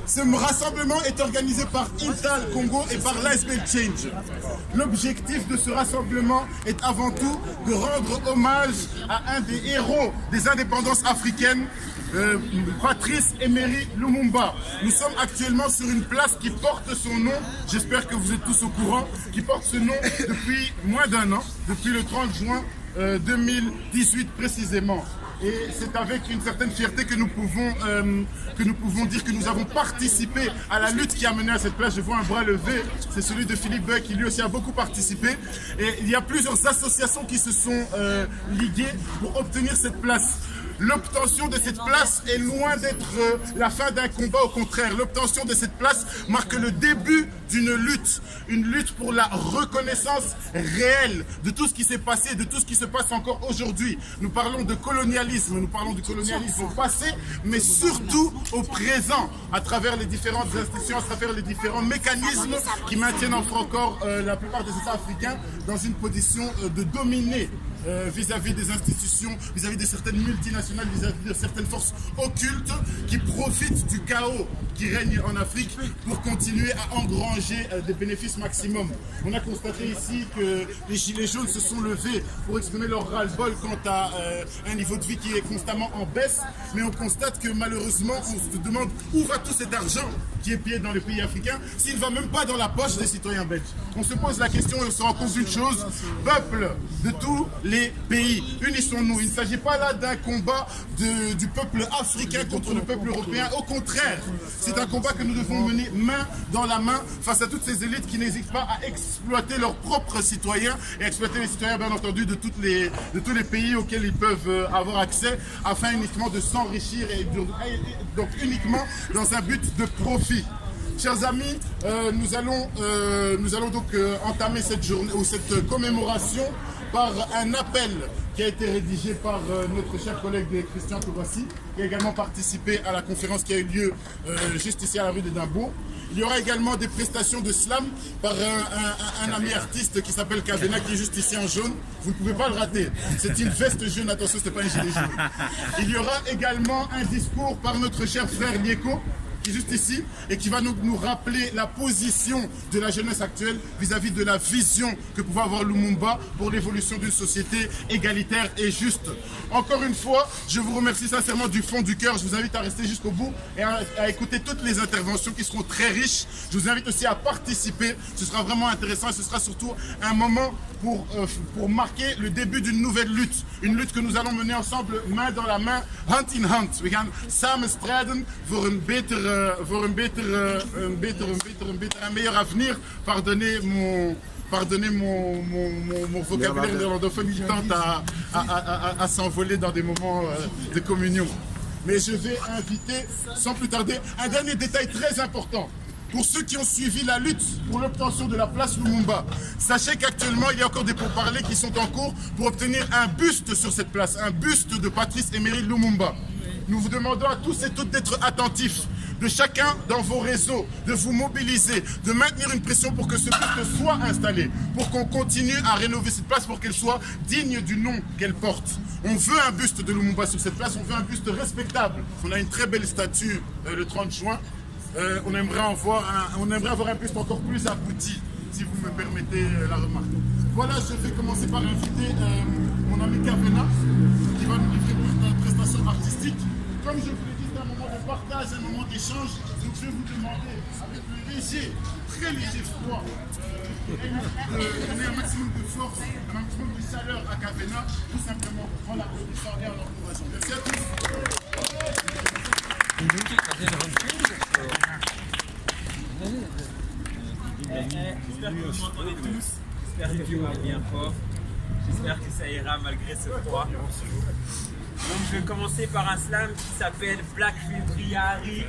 Ce rassemblement est organisé par Intal Congo et par l'ASB Change. L'objectif de ce rassemblement est avant tout de rendre hommage à un des héros des indépendances africaines, Patrice Emery Lumumba. Nous sommes actuellement sur une place qui porte son nom, j'espère que vous êtes tous au courant, qui porte ce nom depuis moins d'un an, depuis le 30 juin 2018 précisément. Et c'est avec une certaine fierté que nous pouvons dire que nous avons participé à la lutte qui a mené à cette place. Je vois un bras levé, c'est celui de Philippe Bey qui lui aussi a beaucoup participé. Et il y a plusieurs associations qui se sont liguées pour obtenir cette place. L'obtention de cette place est loin d'être la fin d'un combat, au contraire. L'obtention de cette place marque le début d'une lutte. Une lutte pour la reconnaissance réelle de tout ce qui s'est passé et de tout ce qui se passe encore aujourd'hui. Nous parlons de colonialisme, nous parlons du colonialisme au passé, mais surtout au présent, à travers les différentes institutions, à travers les différents mécanismes qui maintiennent encore la plupart des États africains dans une position de dominer vis-à-vis des institutions, vis-à-vis de certaines multinationales, vis-à-vis de certaines forces occultes qui profitent du chaos qui règne en Afrique pour continuer à engranger des bénéfices maximum. On a constaté ici que les gilets jaunes se sont levés pour exprimer leur ras-le-bol quant à un niveau de vie qui est constamment en baisse, mais on constate que malheureusement, on se demande où va tout cet argent qui est pillé dans les pays africains, s'il ne va même pas dans la poche des citoyens belges. On se pose la question et on se rend compte d'une chose, peuple de tous les pays, unissons-nous. Il ne s'agit pas là d'un combat du peuple africain contre le peuple européen, au contraire, c'est un combat que nous devons mener main dans la main face à toutes ces élites qui n'hésitent pas à exploiter leurs propres citoyens et exploiter les citoyens bien entendu de tous les pays auxquels ils peuvent avoir accès afin uniquement de s'enrichir et donc uniquement dans un but de profit. Chers amis, nous allons donc entamer cette journée ou cette commémoration par un appel qui a été rédigé par notre cher collègue Christian Tourassi, qui a également participé à la conférence qui a eu lieu juste ici à la rue de Dimbourg. Il y aura également des prestations de slam par un ami artiste qui s'appelle Kavena, qui est juste ici en jaune. Vous ne pouvez pas le rater. C'est une veste jaune, attention, ce n'est pas un gilet jaune. Il y aura également un discours par notre cher frère Lieko, qui est juste ici, et qui va nous rappeler la position de la jeunesse actuelle vis-à-vis de la vision que pouvait avoir Lumumba pour l'évolution d'une société égalitaire et juste. Encore une fois, je vous remercie sincèrement du fond du cœur. Je vous invite à rester jusqu'au bout et à écouter toutes les interventions qui seront très riches. Je vous invite aussi à participer. Ce sera vraiment intéressant et ce sera surtout un moment pour marquer le début d'une nouvelle lutte. Une lutte que nous allons mener ensemble, main dans la main, hand in hand. We gaan samen strijden voor een meilleur avenir. Pardonnez mon vocabulaire néerlandophone qui tente à s'envoler dans des moments de communion. Mais je vais inviter, sans plus tarder, un dernier détail très important. Pour ceux qui ont suivi la lutte pour l'obtention de la place Lumumba, sachez qu'actuellement, il y a encore des pourparlers qui sont en cours pour obtenir un buste sur cette place, un buste de Patrice Emery Lumumba. Nous vous demandons à tous et toutes d'être attentifs, de chacun dans vos réseaux, de vous mobiliser, de maintenir une pression pour que ce buste soit installé, pour qu'on continue à rénover cette place, pour qu'elle soit digne du nom qu'elle porte. On veut un buste de Lumumba sur cette place, on veut un buste respectable. On a une très belle statue le 30 juin. On aimerait avoir un buste encore plus abouti, si vous me permettez la remarque. Voilà, je vais commencer par inviter mon ami Kavena, qui va nous livrer une prestation artistique. Comme je vous l'ai dit, c'est un moment de partage, un moment d'échange. Donc je vais vous demander, avec le léger, très léger froid, de donner un maximum de force, un maximum de chaleur à Kavena, tout simplement en l'applaudissant et en l'encourageant. Merci à tous. J'espère que vous m'entendez tous, j'espère que je parle bien fort, j'espère que ça ira malgré ce froid. Donc je vais commencer par un slam qui s'appelle Black February.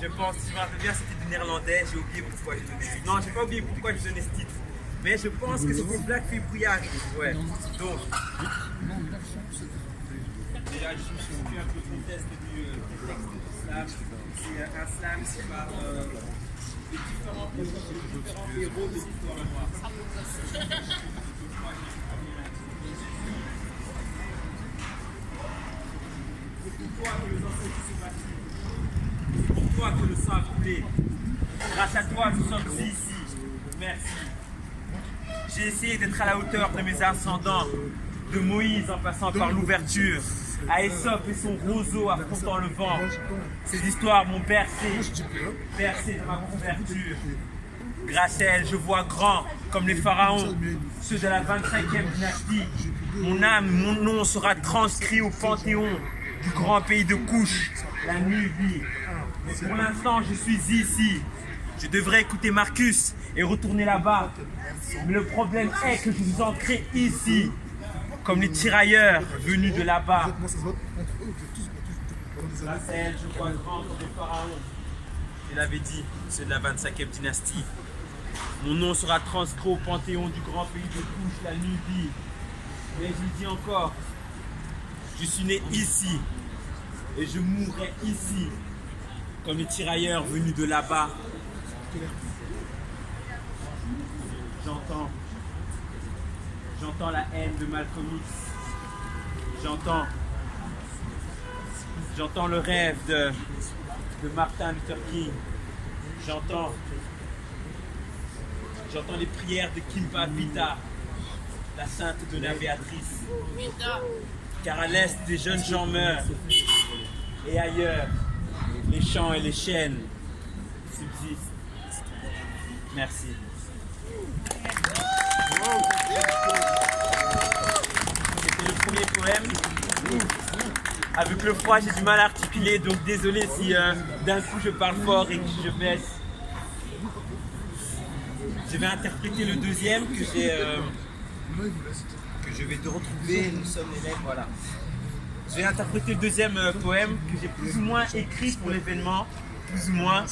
Je pense, si je me rappelle bien, c'était du néerlandais, j'ai oublié pourquoi je donnais ce titre. Non, j'ai pas oublié pourquoi je donnais ce titre, mais je pense que c'était Black February. Ouais, donc... Déjà, je suis un peu conteste du texte du slam. C'est un slam qui parle des différents héros de l'histoire noire. C'est pourquoi que les ancêtres se battent. C'est pourquoi toi que le sang a coulé. Grâce à toi, nous sommes ici. Merci. J'ai essayé d'être à la hauteur de mes ascendants, de Moïse en passant par l'ouverture, à Ésope et son roseau affrontant le vent. Ces histoires m'ont bercé de ma couverture. Grâce à elle, je vois grand comme les pharaons, ceux de la 25e dynastie. Mon âme, mon nom sera transcrit au panthéon du grand pays de Couche, la Nubie. Mais pour l'instant, je suis ici. Je devrais écouter Marcus et retourner là-bas. Mais le problème est que je vous ancre ici, comme les tirailleurs venus de là-bas. Grâce à elle, je vois grand comme les pharaons. Je l'avais dit, ceux de la 25e dynastie. Mon nom sera transcrit au panthéon du grand pays de Couche, la Nubie. Mais je le dis encore, je suis né ici et je mourrai ici, comme les tirailleurs venus de là-bas. J'entends la haine de Malcolm X. J'entends le rêve de Martin Luther King. J'entends les prières de Kimpa Vita, la sainte de la Béatrice. Car à l'est, des jeunes gens meurent. Et ailleurs, les champs et les chênes subsistent. Merci. C'était le premier poème. Avec le froid, j'ai du mal à articuler, donc désolé si d'un coup je parle fort et que je baisse. Je vais interpréter le deuxième que je vais te retrouver. Nous sommes les mecs, voilà. Je vais interpréter le deuxième poème que j'ai plus ou moins écrit pour l'événement, plus ou moins.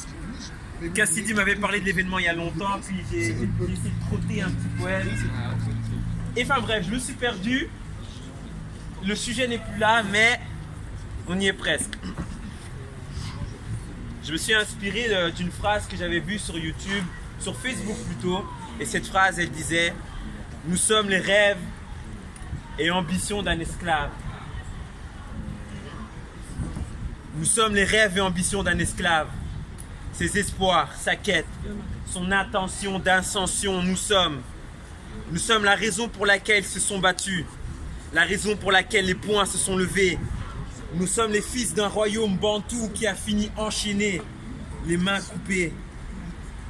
Cassidy m'avait parlé de l'événement il y a longtemps, puis j'ai essayé de trotter un petit poème. Et enfin bref, je me suis perdu. Le sujet n'est plus là, mais on y est presque. Je me suis inspiré d'une phrase que j'avais vue sur YouTube, sur Facebook plutôt, et cette phrase, elle disait « Nous sommes les rêves et ambitions d'un esclave. » Nous sommes les rêves et ambitions d'un esclave. Ses espoirs, sa quête, son intention d'ascension, nous sommes la raison pour laquelle ils se sont battus, la raison pour laquelle les poings se sont levés. Nous sommes les fils d'un royaume bantou qui a fini enchaîné, les mains coupées.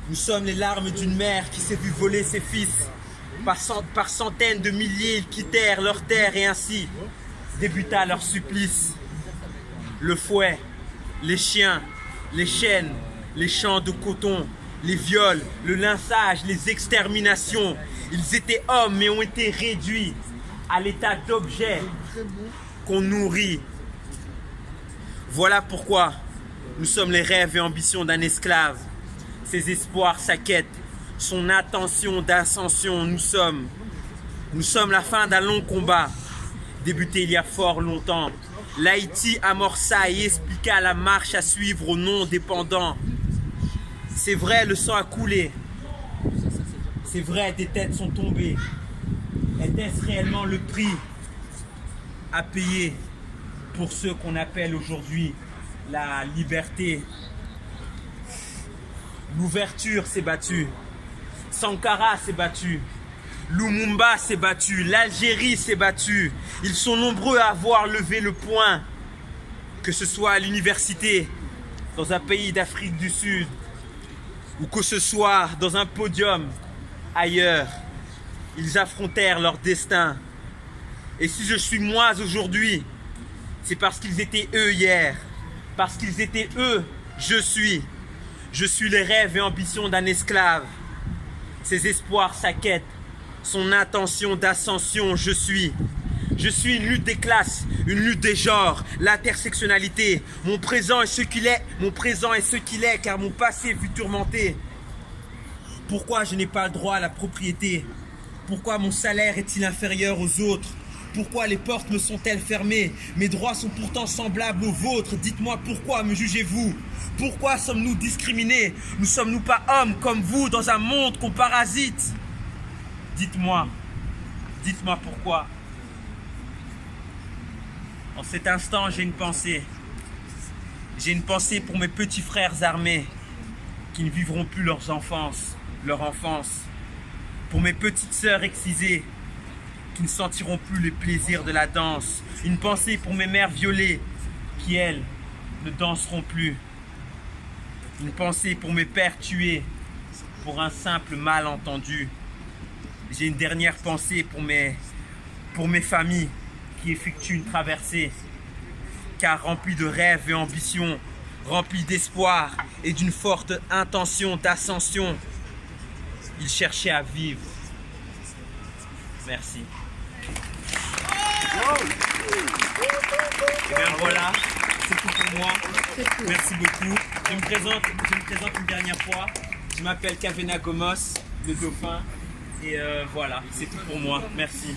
Nous sommes les larmes d'une mère qui s'est vue voler ses fils. Par centaines de milliers, ils quittèrent leur terre et ainsi débuta leur supplice. Le fouet, les chiens, les chaînes, les champs de coton, les viols, le lynchage, les exterminations. Ils étaient hommes mais ont été réduits à l'état d'objets qu'on nourrit. Voilà pourquoi nous sommes les rêves et ambitions d'un esclave. Ses espoirs, sa quête, son intention d'ascension, nous sommes la fin d'un long combat, débuté il y a fort longtemps. L'Haïti amorça et expliqua la marche à suivre aux non-dépendants. C'est vrai, le sang a coulé. C'est vrai, des têtes sont tombées. Était-ce réellement le prix à payer pour ceux qu'on appelle aujourd'hui la liberté? L'ouverture s'est battue. Sankara s'est battu. Lumumba s'est battu. L'Algérie s'est battue. Ils sont nombreux à avoir levé le poing. Que ce soit à l'université, dans un pays d'Afrique du Sud, ou que ce soit dans un podium ailleurs, ils affrontèrent leur destin. Et si je suis moi aujourd'hui, c'est parce qu'ils étaient eux hier. Parce qu'ils étaient eux, je suis. Je suis les rêves et ambitions d'un esclave. Ses espoirs, sa quête, son intention d'ascension, je suis. Je suis une lutte des classes, une lutte des genres, l'intersectionnalité. Mon présent est ce qu'il est, car mon passé fut tourmenté. Pourquoi je n'ai pas le droit à la propriété? Pourquoi mon salaire est-il inférieur aux autres? Pourquoi les portes me sont-elles fermées? Mes droits sont pourtant semblables aux vôtres. Dites-moi pourquoi me jugez-vous? Pourquoi sommes-nous discriminés? Ne sommes-nous pas hommes comme vous dans un monde qu'on parasite? Dites-moi pourquoi. En cet instant, j'ai une pensée. J'ai une pensée pour mes petits frères armés qui ne vivront plus leur enfance. Pour mes petites sœurs excisées qui ne sentiront plus les plaisirs de la danse. Une pensée pour mes mères violées qui, elles, ne danseront plus. Une pensée pour mes pères tués pour un simple malentendu. J'ai une dernière pensée pour mes familles qui effectuent une traversée, car remplis de rêves et ambitions, remplis d'espoir et d'une forte intention d'ascension, ils cherchaient à vivre. Merci. Et bien voilà, c'est tout pour moi. Merci beaucoup. Je me présente une dernière fois. Je m'appelle Kavena Gomos, le dauphin. Et voilà, c'est tout pour moi. Merci.